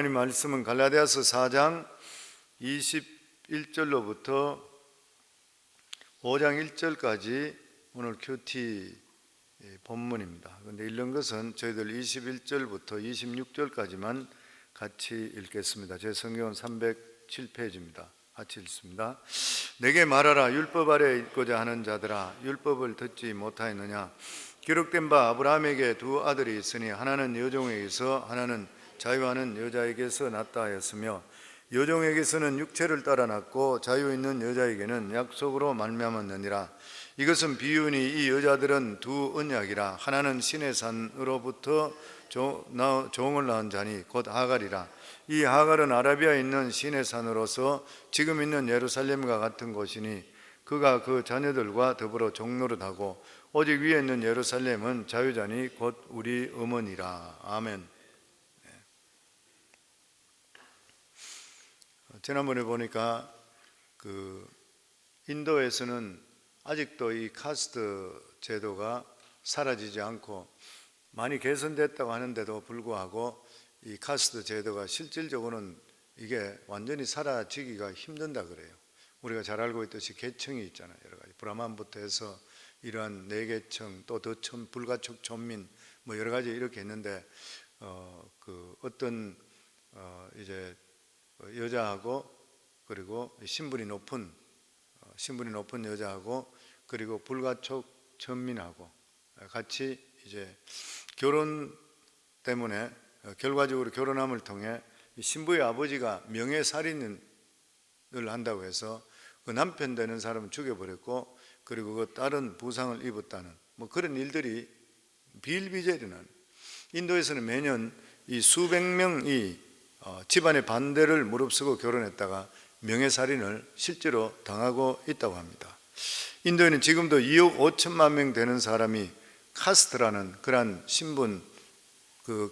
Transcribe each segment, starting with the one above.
하나님 말씀은 갈라디아서 4장 21절로부터 5장 1절까지 오늘 큐티 본문입니다. 그런데 읽는 것은 저희들 21절부터 26절까지만 같이 읽겠습니다. 제 성경은 307페이지입니다. 같이 읽습니다. 내게 말하라. 율법 아래 있고자 하는 자들아, 율법을 듣지 못하였느냐? 기록된 바 아브라함에게 두 아들이 있으니 하나는 여종에게서 하나는 자유하는 여자에게서 났다 하였으며, 여종에게서는 육체를 따라 났고 자유 있는 여자에게는 약속으로 말미암았느니라. 이것은 비유니 이 여자들은 두 언약이라. 하나는 신의 산으로부터 종을 낳은 자니 곧 하갈이라. 이 하갈은 아라비아에 있는 신의 산으로서 지금 있는 예루살렘과 같은 곳이니 그가 그 자녀들과 더불어 종노릇하고, 오직 위에 있는 예루살렘은 자유자니 곧 우리 어머니라. 아멘. 지난번에 보니까 인도에서는 아직도 이 카스트 제도가 사라지지 않고 많이 개선됐다고 하는데도 불구하고 이 카스트 제도가 실질적으로는 이게 완전히 사라지기가 힘든다 그래요. 우리가 잘 알고 있듯이 계층이 있잖아요. 여러 가지 브라만부터 해서 이러한 내계층, 또 더천, 불가촉 촌민 뭐 여러 가지 이렇게 있는데 어떤 이제 여자하고 그리고 신분이 높은 여자하고 그리고 불가촉 천민하고 같이 이제 결혼 때문에 결과적으로 결혼함을 통해 신부의 아버지가 명예살인을 한다고 해서 그 남편 되는 사람을 죽여버렸고, 그리고 그 딸은 부상을 입었다는 뭐 그런 일들이 비일비재해 일어나는. 인도에서는 매년 이 수백 명이 집안의 반대를 무릅쓰고 결혼했다가 명예살인을 실제로 당하고 있다고 합니다. 인도에는 지금도 2억 5천만 명 되는 사람이 카스트라는 그러한 신분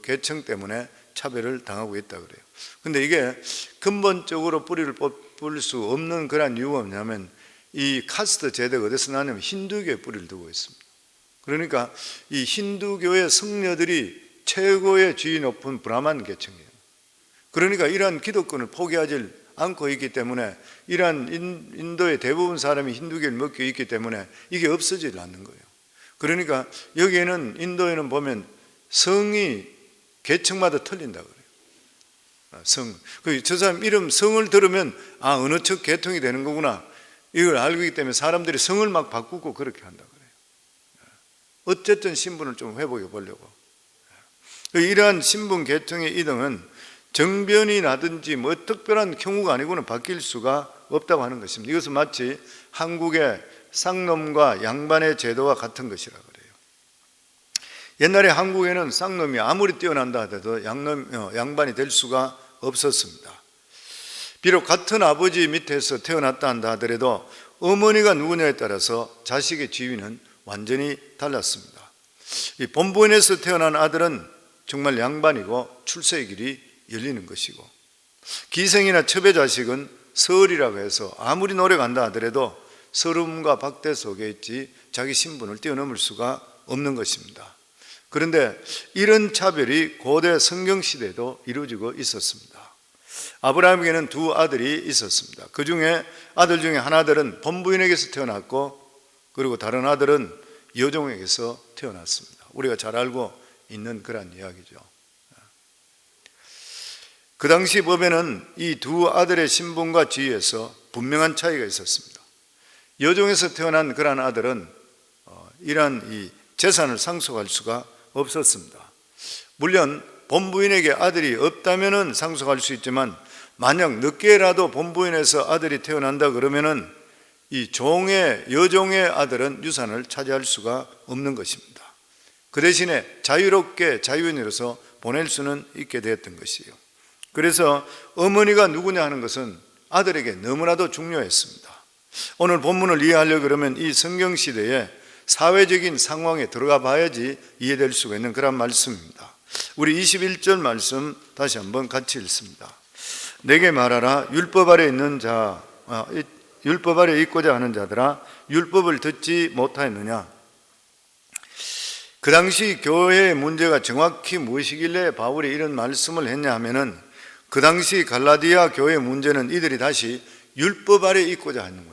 계층 때문에 차별을 당하고 있다고 그래요. 근데 이게 근본적으로 뿌리를 뽑을 수 없는 그러한 이유가 뭐냐면, 이 카스트 제도가 어디서 나냐면 힌두교에 뿌리를 두고 있습니다. 그러니까 이 힌두교의 성녀들이 최고의 지위 높은 브라만 계층이에요. 그러니까 이러한 기독권을 포기하지 않고 있기 때문에, 이러한 인도의 대부분 사람이 힌두교를 먹고 있기 때문에 이게 없어지지 않는 거예요. 그러니까 여기에는 인도에는 보면 성이 계층마다 틀린다 그래요. 성. 저 사람 이름 성을 들으면 어느 쪽 계통이 되는 거구나, 이걸 알고 있기 때문에 사람들이 성을 막 바꾸고 그렇게 한다 그래요. 어쨌든 신분을 좀 회복해 보려고. 이러한 신분 계통의 이동은 정변이 나든지 뭐 특별한 경우가 아니고는 바뀔 수가 없다고 하는 것입니다. 이것은 마치 한국의 쌍놈과 양반의 제도와 같은 것이라 그래요. 옛날에 한국에는 쌍놈이 아무리 뛰어난다 하더라도 양반이 될 수가 없었습니다. 비록 같은 아버지 밑에서 태어났다 한다 하더라도 어머니가 누구냐에 따라서 자식의 지위는 완전히 달랐습니다. 이 본부인에서 태어난 아들은 정말 양반이고 출세의 길이 열리는 것이고, 기생이나 첩의 자식은 서을이라고 해서 아무리 노력한다 하더라도 서름과 박대 속에 있지 자기 신분을 뛰어넘을 수가 없는 것입니다. 그런데 이런 차별이 고대 성경시대에도 이루어지고 있었습니다. 아브라함에게는 두 아들이 있었습니다. 그 중에 아들 중에 하나들은 본부인에게서 태어났고, 그리고 다른 아들은 여종에게서 태어났습니다. 우리가 잘 알고 있는 그런 이야기죠. 그 당시 법에는 이 두 아들의 신분과 지위에서 분명한 차이가 있었습니다. 여종에서 태어난 그러한 아들은 이러한 이 재산을 상속할 수가 없었습니다. 물론 본부인에게 아들이 없다면 상속할 수 있지만, 만약 늦게라도 본부인에서 아들이 태어난다 그러면은 이 여종의 아들은 유산을 차지할 수가 없는 것입니다. 그 대신에 자유롭게 자유인으로서 보낼 수는 있게 되었던 것이에요. 그래서 어머니가 누구냐 하는 것은 아들에게 너무나도 중요했습니다. 오늘 본문을 이해하려고 그러면 이 성경시대에 사회적인 상황에 들어가 봐야지 이해될 수가 있는 그런 말씀입니다. 우리 21절 말씀 다시 한번 같이 읽습니다. 내게 말하라. 율법 아래 있고자 하는 자들아, 율법을 듣지 못하였느냐? 그 당시 교회의 문제가 정확히 무엇이길래 바울이 이런 말씀을 했냐 하면은, 그 당시 갈라디아 교회 문제는 이들이 다시 율법 아래 있고자 하는 거예요.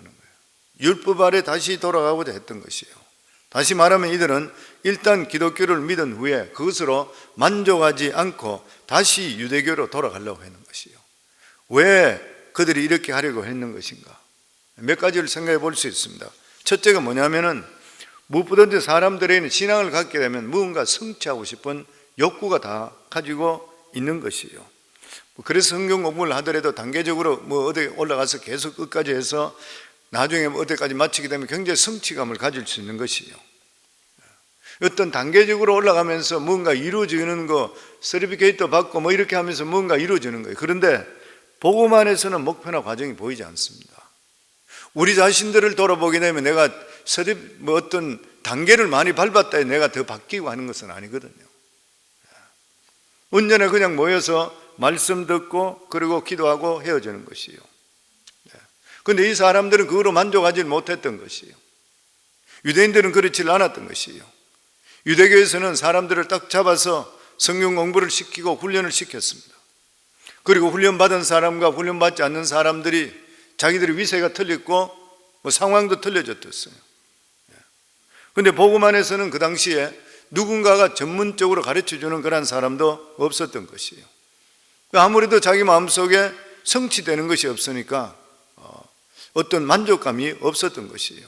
율법 아래 다시 돌아가고자 했던 것이에요. 다시 말하면 이들은 일단 기독교를 믿은 후에 그것으로 만족하지 않고 다시 유대교로 돌아가려고 했는 것이에요. 왜 그들이 이렇게 하려고 했는 것인가? 몇 가지를 생각해 볼 수 있습니다. 첫째가 뭐냐면은 무엇보다도 사람들에게는 신앙을 갖게 되면 무언가 성취하고 싶은 욕구가 다 가지고 있는 것이에요. 그래서 성경 공부를 하더라도 단계적으로 어디 올라가서 계속 끝까지 해서 나중에 어디까지 마치게 되면 굉장히 성취감을 가질 수 있는 것이에요. 어떤 단계적으로 올라가면서 뭔가 이루어지는 거, 서티피케이트 받고 이렇게 하면서 뭔가 이루어지는 거예요. 그런데 복음 안에서는 목표나 과정이 보이지 않습니다. 우리 자신들을 돌아보게 되면 내가 어떤 단계를 많이 밟았다 해 내가 더 바뀌고 하는 것은 아니거든요. 언제나 그냥 모여서 말씀 듣고 그리고 기도하고 헤어지는 것이에요. 그런데 이 사람들은 그거로 만족하지 못했던 것이에요. 유대인들은 그렇지 않았던 것이에요. 유대교에서는 사람들을 딱 잡아서 성경 공부를 시키고 훈련을 시켰습니다. 그리고 훈련받은 사람과 훈련받지 않는 사람들이 자기들의 위세가 틀렸고 상황도 틀려졌었어요. 그런데 복음 안에서는 그 당시에 누군가가 전문적으로 가르쳐주는 그런 사람도 없었던 것이에요. 아무래도 자기 마음속에 성취되는 것이 없으니까 어떤 만족감이 없었던 것이에요.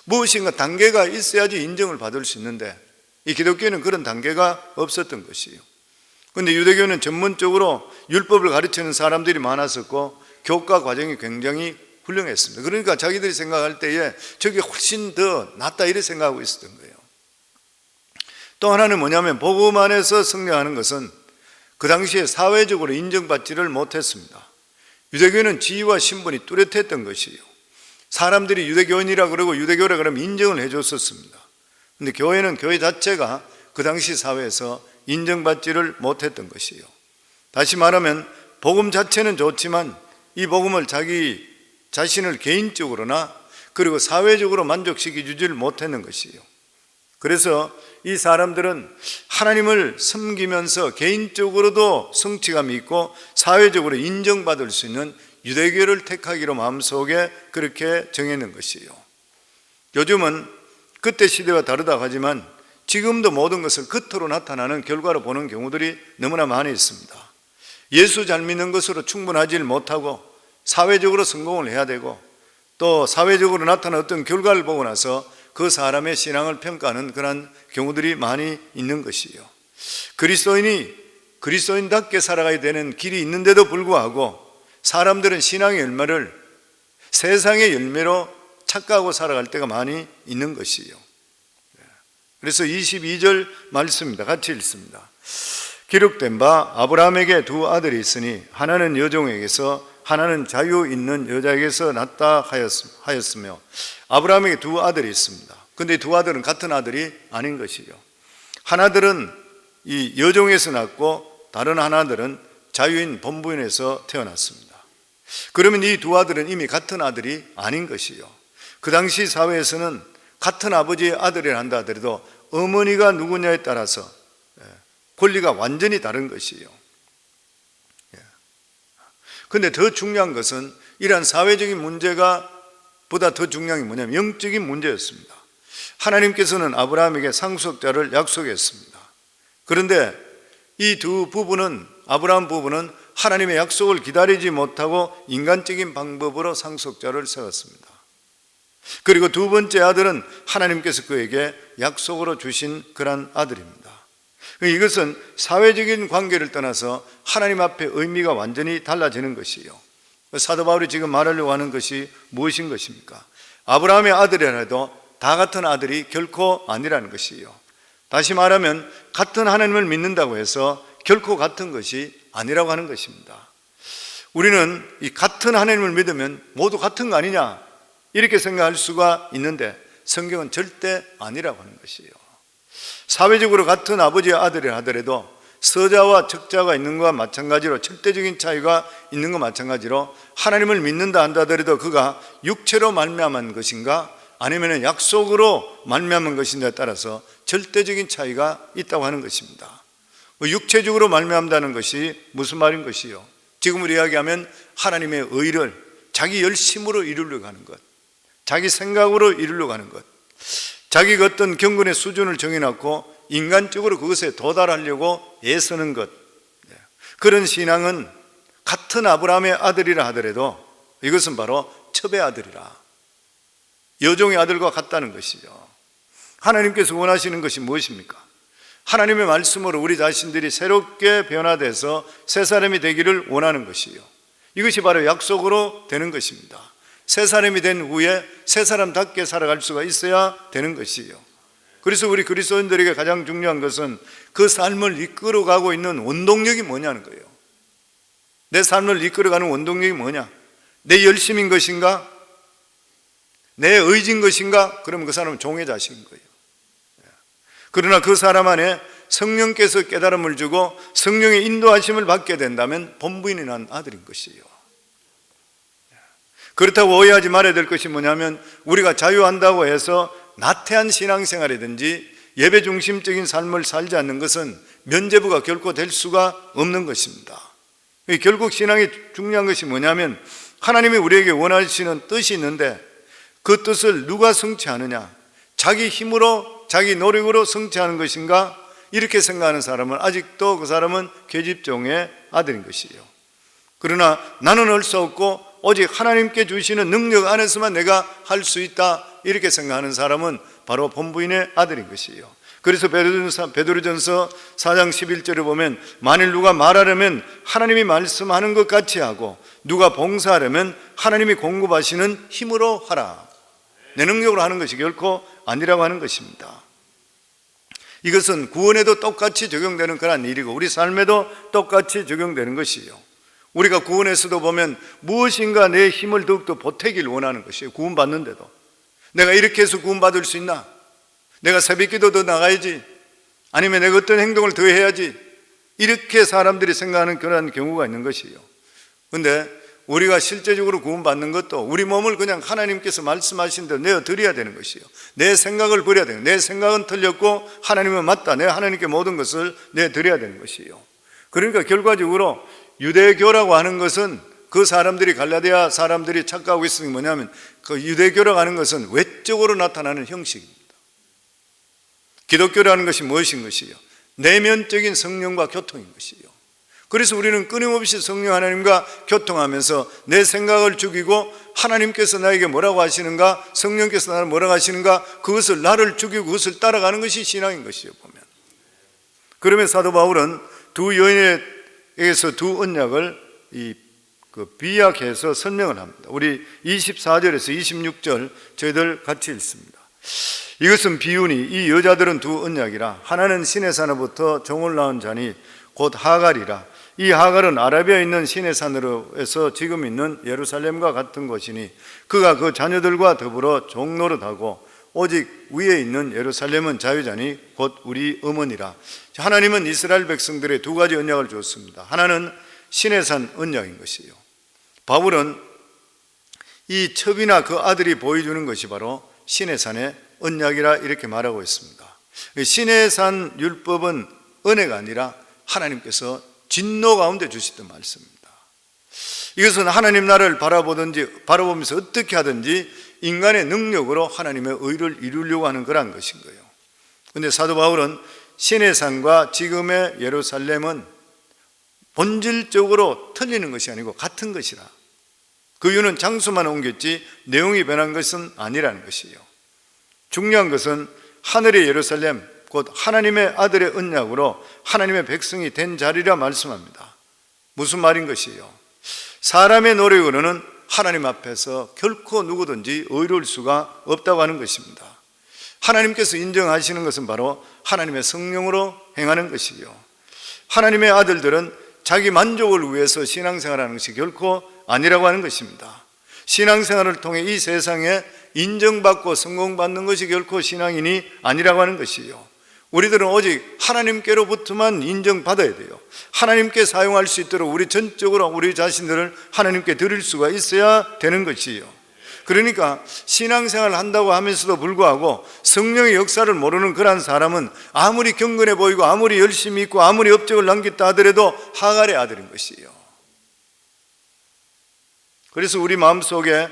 무엇인가 단계가 있어야지 인정을 받을 수 있는데 이 기독교는 그런 단계가 없었던 것이에요. 그런데 유대교는 전문적으로 율법을 가르치는 사람들이 많았었고 교과 과정이 굉장히 훌륭했습니다. 그러니까 자기들이 생각할 때에 저게 훨씬 더 낫다 이렇게 생각하고 있었던 거예요. 또 하나는 뭐냐면 복음 안에서 승리하는 것은 그 당시에 사회적으로 인정받지를 못했습니다. 유대교는 지위와 신분이 뚜렷했던 것이에요. 사람들이 유대교인이라 그러고 유대교라 그러면 인정을 해줬었습니다. 그런데 교회는 교회 자체가 그 당시 사회에서 인정받지를 못했던 것이에요. 다시 말하면 복음 자체는 좋지만 이 복음을 자기 자신을 개인적으로나 그리고 사회적으로 만족시켜 주지를 못했는 것이에요. 그래서 이 사람들은 하나님을 섬기면서 개인적으로도 성취감이 있고 사회적으로 인정받을 수 있는 유대교를 택하기로 마음속에 그렇게 정해놓은 것이에요. 요즘은 그때 시대와 다르다고 하지만 지금도 모든 것을 겉으로 나타나는 결과로 보는 경우들이 너무나 많이 있습니다. 예수 잘 믿는 것으로 충분하지 못하고 사회적으로 성공을 해야 되고 또 사회적으로 나타나는 어떤 결과를 보고 나서 그 사람의 신앙을 평가하는 그런 경우들이 많이 있는 것이에요. 그리스도인이 그리스도인답게 살아가야 되는 길이 있는데도 불구하고 사람들은 신앙의 열매를 세상의 열매로 착각하고 살아갈 때가 많이 있는 것이에요. 그래서 22절 말씀입니다. 같이 읽습니다. 기록된 바 아브라함에게 두 아들이 있으니 하나는 여종에게서 하나는 자유 있는 여자에게서 낳다 하였으며 아브라함에게 두 아들이 있습니다. 그런데 두 아들은 같은 아들이 아닌 것이죠. 하나들은 이 여종에서 낳고 다른 하나들은 자유인 본부인에서 태어났습니다. 그러면 이 두 아들은 이미 같은 아들이 아닌 것이요. 그 당시 사회에서는 같은 아버지의 아들이라 한다 하더라도 어머니가 누구냐에 따라서 권리가 완전히 다른 것이에요. 그런데 더 중요한 것은 이러한 사회적인 문제가 보다 더 중요한 게 뭐냐면 영적인 문제였습니다. 하나님께서는 아브라함에게 상속자를 약속했습니다. 그런데 이 두 부부는 아브라함 부부는 하나님의 약속을 기다리지 못하고 인간적인 방법으로 상속자를 세웠습니다. 그리고 두 번째 아들은 하나님께서 그에게 약속으로 주신 그런 아들입니다. 이것은 사회적인 관계를 떠나서 하나님 앞에 의미가 완전히 달라지는 것이에요. 사도 바울이 지금 말하려고 하는 것이 무엇인 것입니까? 아브라함의 아들이라도 다 같은 아들이 결코 아니라는 것이에요. 다시 말하면 같은 하나님을 믿는다고 해서 결코 같은 것이 아니라고 하는 것입니다. 우리는 이 같은 하나님을 믿으면 모두 같은 거 아니냐 이렇게 생각할 수가 있는데 성경은 절대 아니라고 하는 것이에요. 사회적으로 같은 아버지의 아들이라 하더라도 서자와 적자가 있는 것과 마찬가지로 절대적인 차이가 있는 것과 마찬가지로 하나님을 믿는다 한다 하더라도 그가 육체로 말미암은 것인가 아니면 약속으로 말미암은 것인가에 따라서 절대적인 차이가 있다고 하는 것입니다. 육체적으로 말미암다는 것이 무슨 말인 것이요? 지금으로 이야기하면 하나님의 의를 자기 열심으로 이루려고 하는 것, 자기 생각으로 이루려고 하는 것, 자기가 어떤 경건의 수준을 정해놓고 인간적으로 그것에 도달하려고 애쓰는 것, 그런 신앙은 같은 아브라함의 아들이라 하더라도 이것은 바로 첩의 아들이라, 여종의 아들과 같다는 것이죠. 하나님께서 원하시는 것이 무엇입니까? 하나님의 말씀으로 우리 자신들이 새롭게 변화돼서 새 사람이 되기를 원하는 것이요, 이것이 바로 약속으로 되는 것입니다. 새 사람이 된 후에 새 사람답게 살아갈 수가 있어야 되는 것이요, 그래서 우리 그리스도인들에게 가장 중요한 것은 그 삶을 이끌어가고 있는 원동력이 뭐냐는 거예요. 내 삶을 이끌어가는 원동력이 뭐냐? 내 열심인 것인가? 내 의지인 것인가? 그러면 그 사람은 종의 자식인 거예요. 그러나 그 사람 안에 성령께서 깨달음을 주고 성령의 인도하심을 받게 된다면 본부인이 난 아들인 것이에요. 그렇다고 오해하지 말아야 될 것이 뭐냐면, 우리가 자유한다고 해서 나태한 신앙생활이든지 예배 중심적인 삶을 살지 않는 것은 면죄부가 결코 될 수가 없는 것입니다. 결국 신앙이 중요한 것이 뭐냐면, 하나님이 우리에게 원하시는 뜻이 있는데 그 뜻을 누가 성취하느냐, 자기 힘으로 자기 노력으로 성취하는 것인가, 이렇게 생각하는 사람은 아직도 그 사람은 계집종의 아들인 것이에요. 그러나 나는 할 수 없고 오직 하나님께 주시는 능력 안에서만 내가 할 수 있다, 이렇게 생각하는 사람은 바로 본부인의 아들인 것이에요. 그래서 베드로전서 4장 11절에 보면, 만일 누가 말하려면 하나님이 말씀하는 것 같이 하고 누가 봉사하려면 하나님이 공급하시는 힘으로 하라. 내 능력으로 하는 것이 결코 아니라고 하는 것입니다. 이것은 구원에도 똑같이 적용되는 그런 일이고 우리 삶에도 똑같이 적용되는 것이에요. 우리가 구원에서도 보면 무엇인가 내 힘을 더욱더 보태길 원하는 것이에요. 구원받는데도 내가 이렇게 해서 구원받을 수 있나? 내가 새벽기도 더 나가야지, 아니면 내가 어떤 행동을 더 해야지, 이렇게 사람들이 생각하는 그런 경우가 있는 것이에요. 그런데 우리가 실제적으로 구원받는 것도 우리 몸을 그냥 하나님께서 말씀하신 대로 내어드려야 되는 것이에요. 내 생각을 버려야 돼요. 내 생각은 틀렸고 하나님은 맞다, 내가 하나님께 모든 것을 내드려야 되는 것이에요. 그러니까 결과적으로 유대교라고 하는 것은, 그 사람들이, 갈라디아 사람들이 착각하고 있는 게 뭐냐면, 그 유대교라고 하는 것은 외적으로 나타나는 형식입니다. 기독교라는 것이 무엇인 것이요? 내면적인 성령과 교통인 것이요. 그래서 우리는 끊임없이 성령 하나님과 교통하면서 내 생각을 죽이고 하나님께서 나에게 뭐라고 하시는가, 성령께서 나를 뭐라고 하시는가, 그것을 나를 죽이고 그것을 따라가는 것이 신앙인 것이요, 보면. 그러면 사도 바울은 두 여인에게서 두 언약을 비약해서 설명을 합니다. 우리 24절에서 26절 저희들 같이 읽습니다. 이것은 비유니 이 여자들은 두 언약이라. 하나는 시내산으로부터 종을 낳은 자니 곧 하갈이라. 이 하갈은 아라비아에 있는 시내산으로 해서 지금 있는 예루살렘과 같은 곳이니 그가 그 자녀들과 더불어 종노릇하고 오직 위에 있는 예루살렘은 자유자니 곧 우리 어머니라. 하나님은 이스라엘 백성들의 두 가지 언약을 주었습니다. 하나는 시내산 언약인 것이에요. 바울은 이 첩이나 그 아들이 보여주는 것이 바로 시내산의 언약이라 이렇게 말하고 있습니다. 시내산 율법은 은혜가 아니라 하나님께서 진노 가운데 주시던 말씀입니다. 이것은 하나님 나라를 바라보면서 어떻게 하든지 인간의 능력으로 하나님의 의를 이루려고 하는 그런 것인 거예요. 그런데 사도 바울은 시내산과 지금의 예루살렘은 본질적으로 틀리는 것이 아니고 같은 것이라. 그 이유는 장소만 옮겼지 내용이 변한 것은 아니라는 것이에요. 중요한 것은 하늘의 예루살렘, 곧 하나님의 아들의 언약으로 하나님의 백성이 된 자리라 말씀합니다. 무슨 말인 것이에요? 사람의 노력으로는 하나님 앞에서 결코 누구든지 의로울 수가 없다고 하는 것입니다. 하나님께서 인정하시는 것은 바로 하나님의 성령으로 행하는 것이요, 하나님의 아들들은 자기 만족을 위해서 신앙생활하는 것이 결코 아니라고 하는 것입니다. 신앙생활을 통해 이 세상에 인정받고 성공받는 것이 결코 신앙인이 아니라고 하는 것이요, 우리들은 오직 하나님께로부터만 인정받아야 돼요. 하나님께 사용할 수 있도록 우리 전적으로 우리 자신들을 하나님께 드릴 수가 있어야 되는 것이요. 그러니까 신앙생활을 한다고 하면서도 불구하고 성령의 역사를 모르는 그런 사람은 아무리 경건해 보이고 아무리 열심히 있고 아무리 업적을 남겼다 하더라도 하갈의 아들인 것이에요. 그래서 우리 마음속에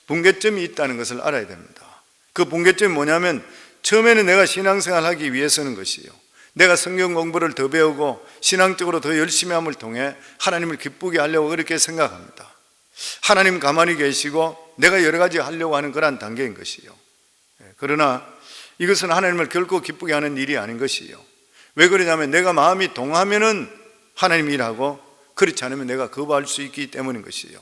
붕괴점이 있다는 것을 알아야 됩니다. 그 붕괴점이 뭐냐면 처음에는 내가 신앙생활 하기 위해서는 것이요, 내가 성경 공부를 더 배우고 신앙적으로 더 열심히 함을 통해 하나님을 기쁘게 하려고 그렇게 생각합니다. 하나님 가만히 계시고 내가 여러 가지 하려고 하는 그런 단계인 것이요. 그러나 이것은 하나님을 결코 기쁘게 하는 일이 아닌 것이요. 왜 그러냐면 내가 마음이 동하면은 하나님 일하고 그렇지 않으면 내가 거부할 수 있기 때문인 것이요.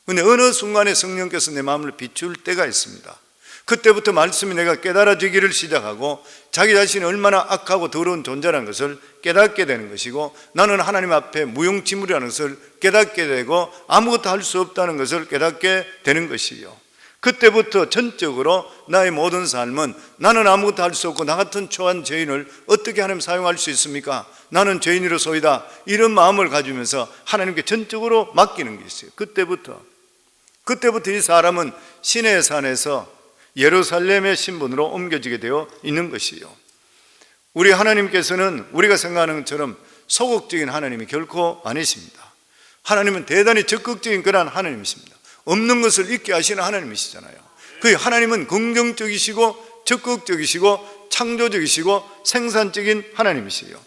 그런데 어느 순간에 성령께서 내 마음을 비출 때가 있습니다. 그때부터 말씀이 내가 깨달아지기를 시작하고 자기 자신이 얼마나 악하고 더러운 존재라는 것을 깨닫게 되는 것이고, 나는 하나님 앞에 무용지물이라는 것을 깨닫게 되고 아무것도 할 수 없다는 것을 깨닫게 되는 것이요. 그때부터 전적으로 나의 모든 삶은 나는 아무것도 할 수 없고 나 같은 초한 죄인을 어떻게 하나님 사용할 수 있습니까? 나는 죄인으로소이다, 이런 마음을 가지면서 하나님께 전적으로 맡기는 게 있어요. 그때부터 이 사람은 시내의 산에서 예루살렘의 신분으로 옮겨지게 되어 있는 것이요. 우리 하나님께서는 우리가 생각하는 것처럼 소극적인 하나님이 결코 아니십니다. 하나님은 대단히 적극적인 그러한 하나님이십니다. 없는 것을 있게 하시는 하나님이시잖아요. 그 하나님은 긍정적이시고 적극적이시고 창조적이시고 생산적인 하나님이시요.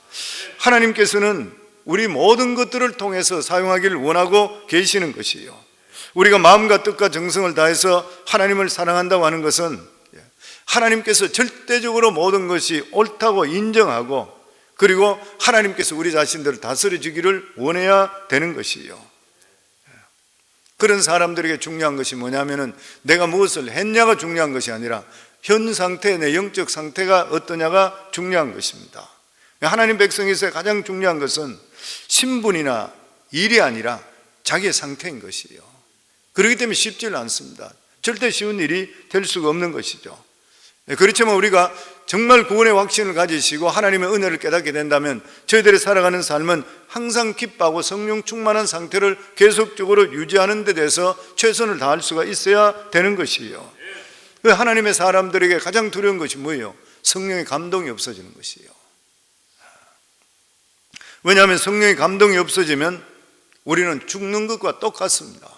하나님께서는 우리 모든 것들을 통해서 사용하기를 원하고 계시는 것이요. 우리가 마음과 뜻과 정성을 다해서 하나님을 사랑한다고 하는 것은 하나님께서 절대적으로 모든 것이 옳다고 인정하고, 그리고 하나님께서 우리 자신들을 다스려 주기를 원해야 되는 것이요. 그런 사람들에게 중요한 것이 뭐냐면은 내가 무엇을 했냐가 중요한 것이 아니라 현 상태, 내 영적 상태가 어떠냐가 중요한 것입니다. 하나님 백성에서 가장 중요한 것은 신분이나 일이 아니라 자기의 상태인 것이에요. 그렇기 때문에 쉽지는 않습니다. 절대 쉬운 일이 될 수가 없는 것이죠. 그렇지만 우리가 정말 구원의 확신을 가지시고 하나님의 은혜를 깨닫게 된다면 저희들이 살아가는 삶은 항상 기뻐하고 성령 충만한 상태를 계속적으로 유지하는 데 대해서 최선을 다할 수가 있어야 되는 것이에요. 하나님의 사람들에게 가장 두려운 것이 뭐예요? 성령의 감동이 없어지는 것이에요. 왜냐하면 성령의 감동이 없어지면 우리는 죽는 것과 똑같습니다.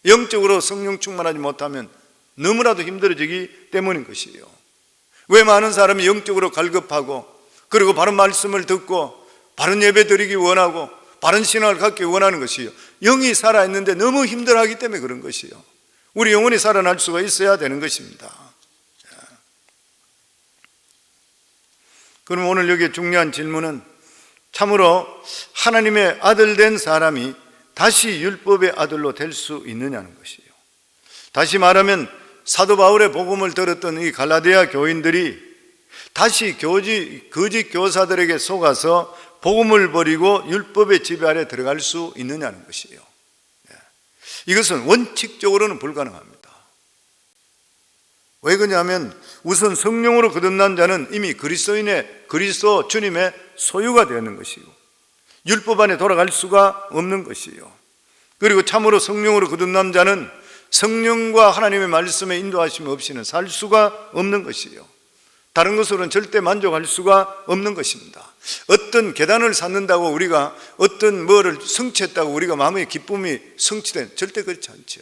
영적으로 성령 충만하지 못하면 너무나도 힘들어지기 때문인 것이에요. 왜 많은 사람이 영적으로 갈급하고 그리고 바른 말씀을 듣고 바른 예배 드리기 원하고 바른 신앙을 갖기 원하는 것이에요. 영이 살아있는데 너무 힘들어하기 때문에 그런 것이에요. 우리 영혼이 살아날 수가 있어야 되는 것입니다. 그럼 오늘 여기 중요한 질문은 참으로 하나님의 아들 된 사람이 다시 율법의 아들로 될 수 있느냐는 것이에요. 다시 말하면 사도 바울의 복음을 들었던 이 갈라디아 교인들이 다시 거짓 교사들에게 속아서 복음을 버리고 율법의 지배 아래 들어갈 수 있느냐는 것이에요. 이것은 원칙적으로는 불가능합니다. 왜 그러냐면 우선 성령으로 거듭난 자는 이미 그리스도 주님의 소유가 되는 것이고 율법 안에 돌아갈 수가 없는 것이에요. 그리고 참으로 성령으로 거듭난 자는 성령과 하나님의 말씀에 인도하심 없이는 살 수가 없는 것이에요. 다른 것으로는 절대 만족할 수가 없는 것입니다. 어떤 계단을 쌓는다고 우리가 어떤 뭐를 성취했다고 우리가 마음의 기쁨이 성취된, 절대 그렇지 않죠.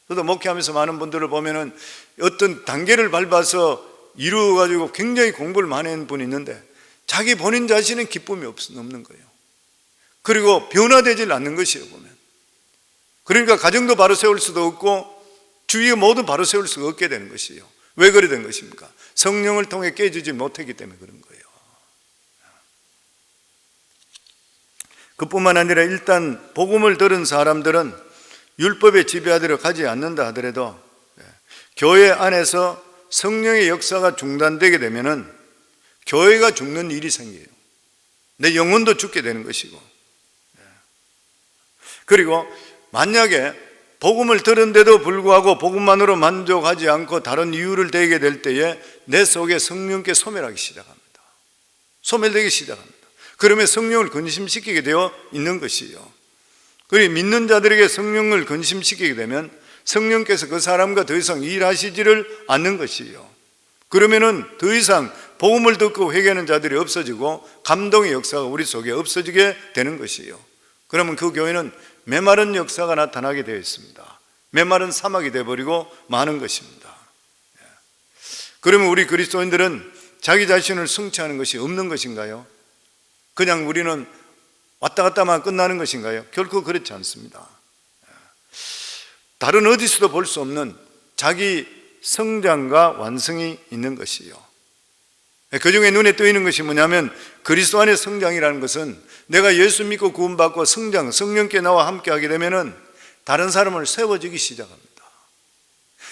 저도 목회하면서 많은 분들을 보면은 어떤 단계를 밟아서 이루어가지고 굉장히 공부를 많이 한 분이 있는데 자기 본인 자신은 기쁨이 없는 거예요. 그리고 변화되질 않는 것이에요, 보면. 그러니까 가정도 바로 세울 수도 없고 주위의 모두 바로 세울 수가 없게 되는 것이에요. 왜 그래 된 것입니까? 성령을 통해 깨지지 못했기 때문에 그런 거예요. 그뿐만 아니라 일단 복음을 들은 사람들은 율법의 지배하도록 가지 않는다 하더라도 교회 안에서 성령의 역사가 중단되게 되면은 교회가 죽는 일이 생겨요. 내 영혼도 죽게 되는 것이고, 그리고 만약에 복음을 들은데도 불구하고 복음만으로 만족하지 않고 다른 이유를 대게 될 때에 내 속에 성령께 소멸하기 시작합니다. 소멸되기 시작합니다. 그러면 성령을 근심시키게 되어 있는 것이에요. 그리고 믿는 자들에게 성령을 근심시키게 되면 성령께서 그 사람과 더 이상 일하시지를 않는 것이에요. 그러면은 더 이상 복음을 듣고 회개하는 자들이 없어지고 감동의 역사가 우리 속에 없어지게 되는 것이에요. 그러면 그 교회는 메마른 역사가 나타나게 되어 있습니다. 메마른 사막이 되어버리고 마는 것입니다. 그러면 우리 그리스도인들은 자기 자신을 성취하는 것이 없는 것인가요? 그냥 우리는 왔다 갔다만 끝나는 것인가요? 결코 그렇지 않습니다. 다른 어디서도 볼 수 없는 자기 성장과 완성이 있는 것이요. 그 중에 눈에 띄는 것이 뭐냐면 그리스도 안의 성장이라는 것은 내가 예수 믿고 구원받고 성장, 성령께 나와 함께 하게 되면은 다른 사람을 세워주기 시작합니다.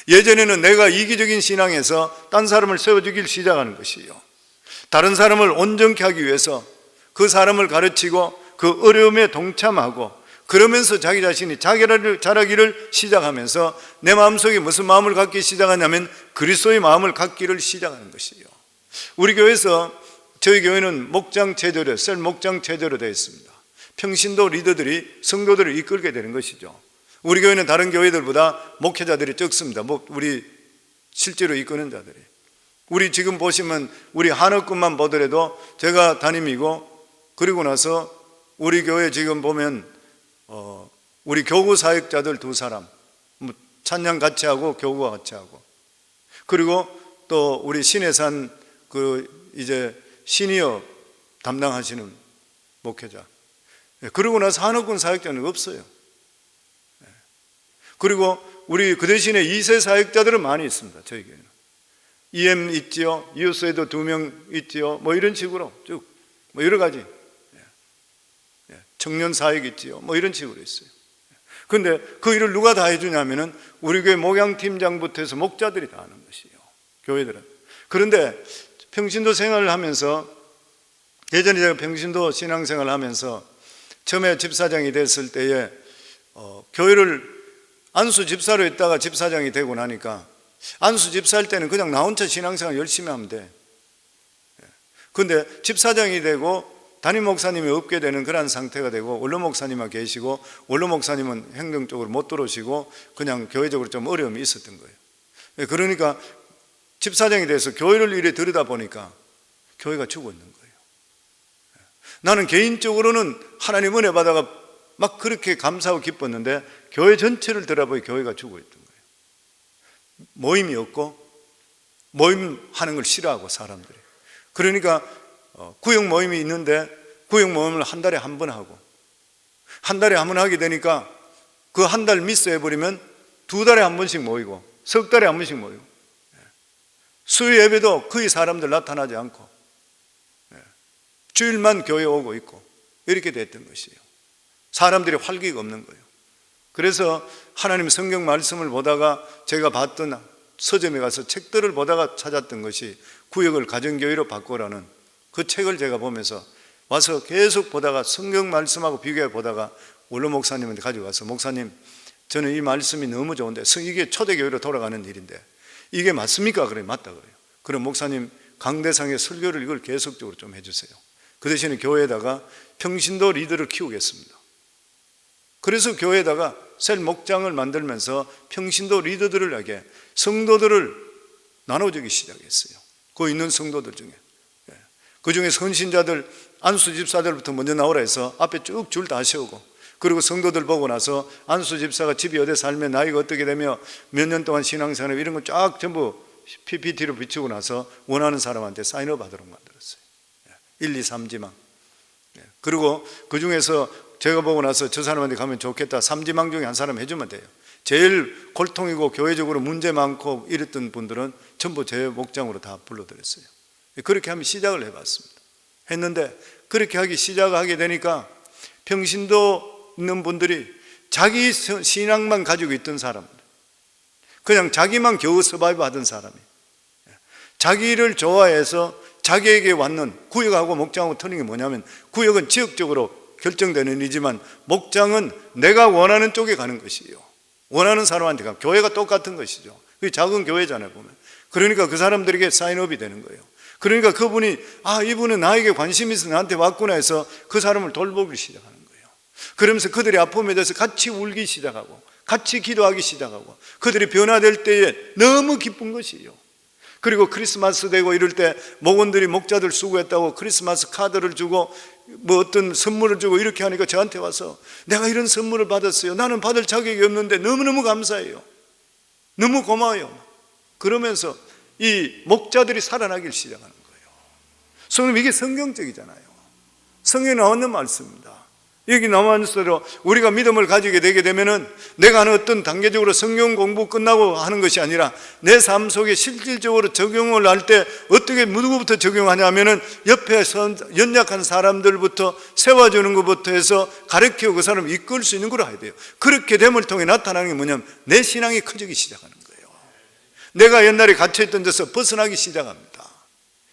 예전에는 내가 이기적인 신앙에서 딴 사람을 세워주기 시작하는 것이요. 다른 사람을 온전케 하기 위해서 그 사람을 가르치고 그 어려움에 동참하고 그러면서 자기 자신이 자라기를 시작하면서 내 마음속에 무슨 마음을 갖기 시작하냐면 그리스도의 마음을 갖기를 시작하는 것이요. 우리 교회에서 저희 교회는 목장 체제로 셀 목장 체제로 되어 있습니다. 평신도 리더들이 성도들을 이끌게 되는 것이죠. 우리 교회는 다른 교회들보다 목회자들이 적습니다. 우리 실제로 이끄는 자들이. 우리 지금 보시면 우리 한옥급만 보더라도 제가 담임이고 그리고 나서 우리 교회 지금 보면 우리 교구 사역자들 2사람 찬양 같이 하고 교구와 같이 하고 그리고 또 우리 신해산 이제 시니어 담당하시는 목회자 그러고 나서 한옥군 사역자는 없어요. 그리고 우리 그 대신에 2세 사역자들은 많이 있습니다. 저희 교회는 EM 있지요, 이웃에도 2명 있지요, 이런 식으로 쭉 여러 가지 청년 사역 있지요, 이런 식으로 있어요. 그런데 그 일을 누가 다 해주냐면은 우리 교회 목양팀장부터 해서 목자들이 다 하는 것이에요. 교회들은. 그런데 평신도 생활을 하면서 예전에 제가 평신도 신앙생활을 하면서 처음에 집사장이 됐을 때에 교회를 안수 집사로 했다가 집사장이 되고 나니까 안수 집사할 때는 그냥 나 혼자 신앙생활 열심히 하면 돼. 그런데 집사장이 되고 담임 목사님이 없게 되는 그런 상태가 되고 원로 목사님만 계시고 원로 목사님은 행정적으로 못 들어오시고 그냥 교회적으로 좀 어려움이 있었던 거예요. 그러니까 집사장이 돼서 교회를 이래 들여다 보니까 교회가 죽어 있는 거예요. 나는 개인적으로는 하나님 은혜 받아가 막 그렇게 감사하고 기뻤는데 교회 전체를 들여다보니 교회가 죽어 있던 거예요. 모임이 없고 모임하는 걸 싫어하고 사람들이. 그러니까 구역 모임이 있는데 구역 모임을 한 달에 한 번 하고 한 달에 한 번 하게 되니까 그 한 달 미스해버리면 2달에 한 번씩 모이고 석 달에 한 번씩 모이고 수요 예배도 거의 사람들 나타나지 않고 주일만 교회 오고 있고 이렇게 됐던 것이에요. 사람들이 활기가 없는 거예요. 그래서 하나님 성경 말씀을 보다가 제가 봤던 서점에 가서 책들을 보다가 찾았던 것이 구역을 가정교회로 바꾸라는 그 책을 제가 보면서 와서 계속 보다가 성경 말씀하고 비교해 보다가 원로 목사님한테 가져가서 목사님 저는 이 말씀이 너무 좋은데 이게 초대교회로 돌아가는 일인데 이게 맞습니까? 그래 맞다 그래요. 그럼 목사님 강대상의 설교를 이걸 계속적으로 좀 해주세요. 그 대신에 교회에다가 평신도 리더를 키우겠습니다. 그래서 교회에다가 셀 목장을 만들면서 평신도 리더들에게 성도들을 나눠주기 시작했어요. 그 있는 성도들 중에 그 중에 선신자들 안수 집사들부터 먼저 나오라 해서 앞에 쭉 줄 다 세우고 그리고 성도들 보고 나서 안수 집사가 집이 어디 살면 나이가 어떻게 되며 몇 년 동안 신앙생활 이런 거 쫙 전부 PPT로 비추고 나서 원하는 사람한테 사인업 하도록 만들었어요. 1, 2, 3지망. 그리고 그 중에서 제가 보고 나서 저 사람한테 가면 좋겠다 3지망 중에 한 사람 해주면 돼요. 제일 골통이고 교회적으로 문제 많고 이랬던 분들은 전부 제 목장으로 다 불러들였어요. 그렇게 하면 시작을 해봤습니다. 했는데 그렇게 시작하게 되니까 평신도 있는 분들이 자기 신앙만 가지고 있던 사람들, 그냥 자기만 겨우 서바이브 하던 사람이 자기를 좋아해서 자기에게 왔는 구역하고 목장하고 틀린 게 뭐냐면 구역은 지역적으로 결정되는 일이지만 목장은 내가 원하는 쪽에 가는 것이에요. 원하는 사람한테 가. 교회가 똑같은 것이죠. 그게 작은 교회잖아요 보면. 그러니까 그 사람들에게 사인업이 되는 거예요. 그러니까 그분이 이분은 나에게 관심이 있어 나한테 왔구나 해서 그 사람을 돌보기 시작하는 거예요. 그러면서 그들의 아픔에 대해서 같이 울기 시작하고 같이 기도하기 시작하고 그들이 변화될 때에 너무 기쁜 것이에요. 그리고 크리스마스 되고 이럴 때 목원들이 목자들 수고했다고 크리스마스 카드를 주고 뭐 어떤 선물을 주고 이렇게 하니까 저한테 와서 내가 이런 선물을 받았어요. 나는 받을 자격이 없는데 너무너무 감사해요. 너무 고마워요. 그러면서 이 목자들이 살아나길 시작하는 거예요. 성님, 이게 성경적이잖아요. 성경에 나오는 말씀입니다. 여기 나오는 대로 우리가 믿음을 가지게 되게 되면은 내가 하는 어떤 단계적으로 성경 공부 끝나고 하는 것이 아니라 내 삶 속에 실질적으로 적용을 할 때 어떻게 누구부터 적용하냐면은 옆에서 연약한 사람들부터 세워주는 것부터 해서 가르치고 그 사람을 이끌 수 있는 걸 해야 돼요. 그렇게 됨을 통해 나타나는 게 뭐냐면 내 신앙이 커지기 시작하는 거예요. 내가 옛날에 갇혀있던 데서 벗어나기 시작합니다.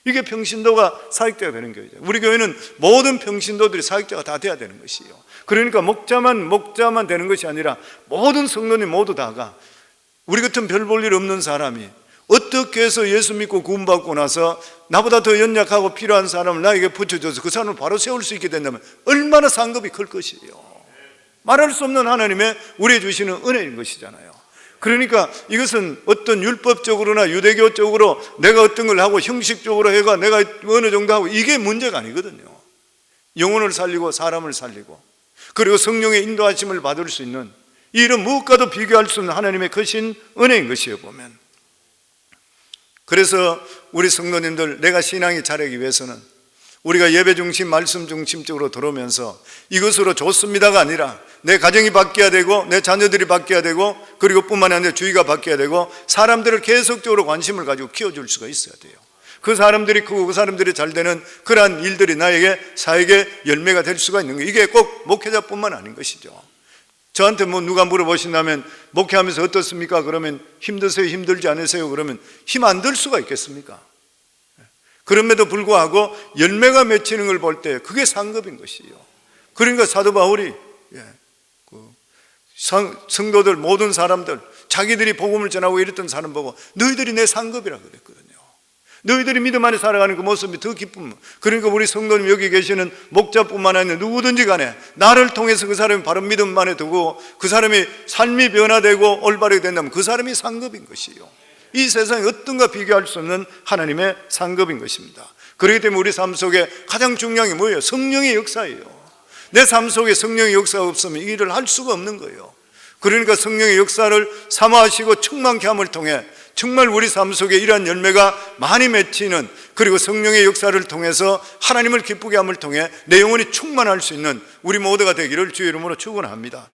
이게 평신도가 사역자가 되는 거죠. 우리 교회는 모든 평신도들이 사역자가 다 돼야 되는 것이에요. 그러니까 목자만 되는 것이 아니라 모든 성도님 모두 다가 우리 같은 별 볼 일 없는 사람이 어떻게 해서 예수 믿고 구원받고 나서 나보다 더 연약하고 필요한 사람을 나에게 붙여줘서 그 사람을 바로 세울 수 있게 된다면 얼마나 상급이 클 것이에요. 말할 수 없는 하나님의 우리에 주시는 은혜인 것이잖아요. 그러니까 이것은 어떤 율법적으로나 유대교적으로 내가 어떤 걸 하고 형식적으로 해가 내가 어느 정도 하고 이게 문제가 아니거든요. 영혼을 살리고 사람을 살리고 그리고 성령의 인도하심을 받을 수 있는 이런 무엇과도 비교할 수 없는 하나님의 크신 은혜인 것이에요. 보면 그래서 우리 성도님들, 내가 신앙이 자라기 위해서는 우리가 예배 중심, 말씀 중심적으로 들어오면서 이것으로 좋습니다가 아니라 내 가정이 바뀌어야 되고 내 자녀들이 바뀌어야 되고 그리고 뿐만 아니라 주위가 바뀌어야 되고 사람들을 계속적으로 관심을 가지고 키워줄 수가 있어야 돼요. 그 사람들이 크고 그 사람들이 잘 되는 그러한 일들이 나에게 사역의 열매가 될 수가 있는 거예요. 이게 꼭 목회자뿐만 아닌 것이죠. 저한테 뭐 누가 물어보신다면 목회하면서 어떻습니까? 그러면 힘드세요? 힘들지 않으세요? 그러면 힘 안 들 수가 있겠습니까? 그럼에도 불구하고 열매가 맺히는 걸 볼 때 그게 상급인 것이에요. 그러니까 사도 바울이 성도들 모든 사람들 자기들이 복음을 전하고 이랬던 사람 보고 너희들이 내 상급이라고 그랬거든요. 너희들이 믿음 안에 살아가는 그 모습이 더 기쁨. 그러니까 우리 성도님 여기 계시는 목자뿐만 아니라 누구든지 간에 나를 통해서 그 사람이 바른 믿음 안에 두고 그 사람이 삶이 변화되고 올바르게 된다면 그 사람이 상급인 것이에요. 이 세상에 어떤가 비교할 수 없는 하나님의 상급인 것입니다. 그렇기 때문에 우리 삶 속에 가장 중요한 게 뭐예요? 성령의 역사예요. 내 삶 속에 성령의 역사가 없으면 이 일을 할 수가 없는 거예요. 그러니까 성령의 역사를 사모하시고 충만케 함을 통해 정말 우리 삶 속에 이러한 열매가 많이 맺히는, 그리고 성령의 역사를 통해서 하나님을 기쁘게 함을 통해 내 영혼이 충만할 수 있는 우리 모두가 되기를 주의 이름으로 축원합니다.